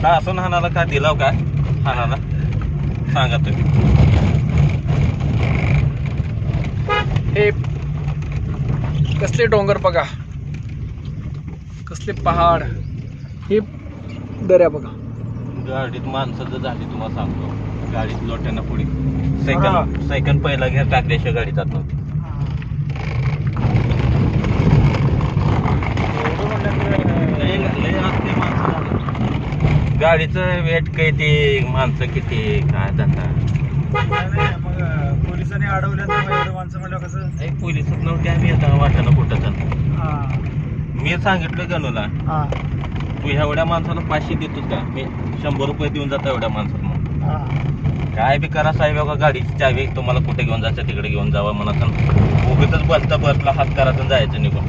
का असं हाणाला का दिलाव का हाणाला सांगा तुम्ही. हे कसले डोंगर बघा, कसले पहाड, हे दऱ्या बघा. गाडीत माणसं जर झाली तुम्हाला सांगतो, गाडीत लोट्यांना पुढे सायकल पहिला घ्या टाकल्याशिवाय गाडी जात नव्हती. लय असते माणसं, गाडीचं वेट काय ते माणसं किती काय धंदा. मग पोलिसांनी अडवल्यानंतर एवढं माणसं म्हणलं कसं. पोलिसच नव्हते आम्ही आता वाटाणा कुठं. मी सांगितलं गणूला, तू एवढ्या माणसाला 500 देतोस का, मी 100 रुपये देऊन जातो एवढ्या माणसाला. काय बी करा साहेब, बघा गाडीची चावी तुम्हाला कुठे घेऊन जायचं तिकडे घेऊन जावा म्हणा. उगीच बसला हात करायचं जायचं निघून.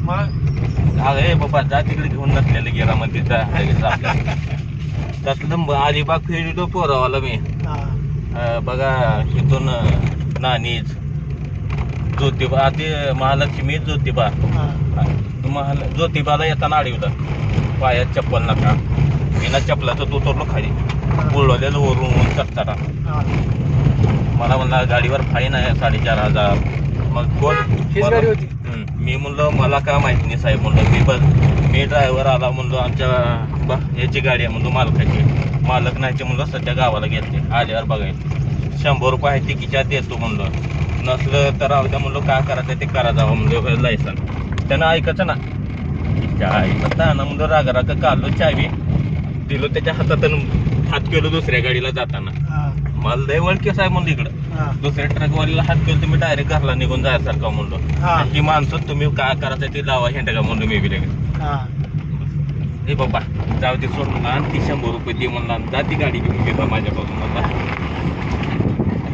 मग अरे बाबा जा तिकडे घेऊन नसलेलं गेला मध्ये तसलं अलिबाग फिरलो पोरावाला मी. बघा इथून नानीच ज्योतिबा, आधी महालक्ष्मी ज्योतिबा, ज्योतिबाला येताना अडवलं, पायात चप्पल नका, बिना चप्पलाचं तो उतरलो खाली, बुलवलेलं वरून चढताना. मला म्हणला गाडीवर फाईन आहे 4,500. मग कोण गाडी होती. मी म्हणलो मला काय माहिती नाही साहेब, म्हणलं मी ड्रायव्हर आला म्हणलो, आमच्या याची गाडी आहे म्हणलो मालकाची. मालक नाहीचे म्हणलं सध्या गावाला गेलते, आल्यावर बघायचे 100 रुपये आहे तिकीच्या देतो म्हणलो, नसलं तर राहू द्या म्हणलो, काय करायचं ते करा जावं म्हणलो लायसन. त्यानं ऐकायचं ना, ना म्हणलं रागा काढलो चावी दिलो त्याच्या हातातून, हात केलो दुसऱ्या गाडीला जाताना. मला लय वळखे साहेब म्हणलं इकडं, दुसऱ्या ट्रकवालीला हात केलो तुम्ही डायरेक्ट घरला निघून जायसारखं म्हणलो. ही माणसं तुम्ही काय करायचं ते लावा हेंड का म्हणलो मी बी लगेच. हे बाबा जाऊ दे सोड म्हणला, आणि ती 100 रुपये दे म्हणला, जा ती गाडी घेऊन गेला माझ्यापासून म्हणला.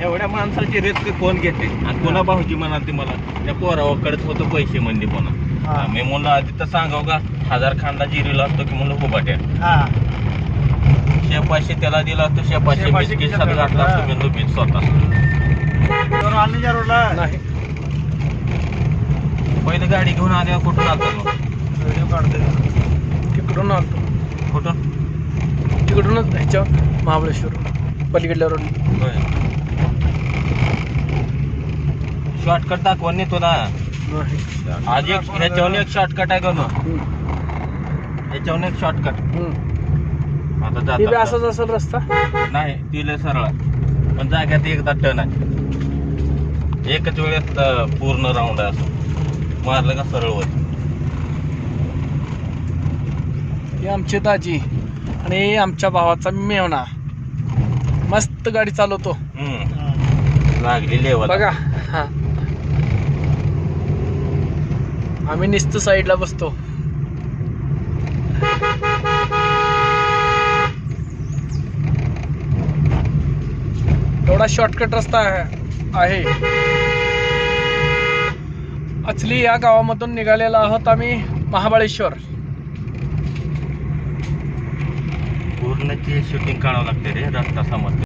एवढ्या माणसाची रिस्क कोण घेते, आणि कोणा भाऊजी म्हणाल मला त्या पोरावाकडेच होतं पैसे म्हणजे कोणा. मी म्हणलं आधी तर सांगाव का 1000 खांदा जिरीला असतो की म्हणलं उभाट्या, 100 त्याला दिला असतो, 100 खिशात घातला असतो मी मी स्वतः. नाही पहिले गाडी घेऊन आल्यावर कुठून आलतो मग? व्हिडिओ काढते तिकडून आलतो. कुठून? तिकडूनच ह्याच्या महाबळेश्वर पलीकडल्या रोड. शॉर्टकट दाखवून नाही तुला आज एक ह्याच्यावर एक शॉर्टकट आहे का ह्याच्यावर एक शॉर्टकट. आता असंच असेल रस्ता नाही, तिला सरळ पण जाग्यात एकदा टर्न आहे, एकच वेळेस पूर्ण राऊंड आहे, असं मारलं का सरळ वर. ही आमची दाजी आणि आमच्या भावाचा मेवणा मस्त गाडी चालवतो. लागली लेवल बघा. आम्ही नुसतं साईडला बसतो. थोडा शॉर्टकट रस्ता आहे. अचली या गावामधून निघालेला आहोत आम्ही महाबळेश्वर. पूर्ण शूटिंग काढावं लागते रे, रस्ता समजते.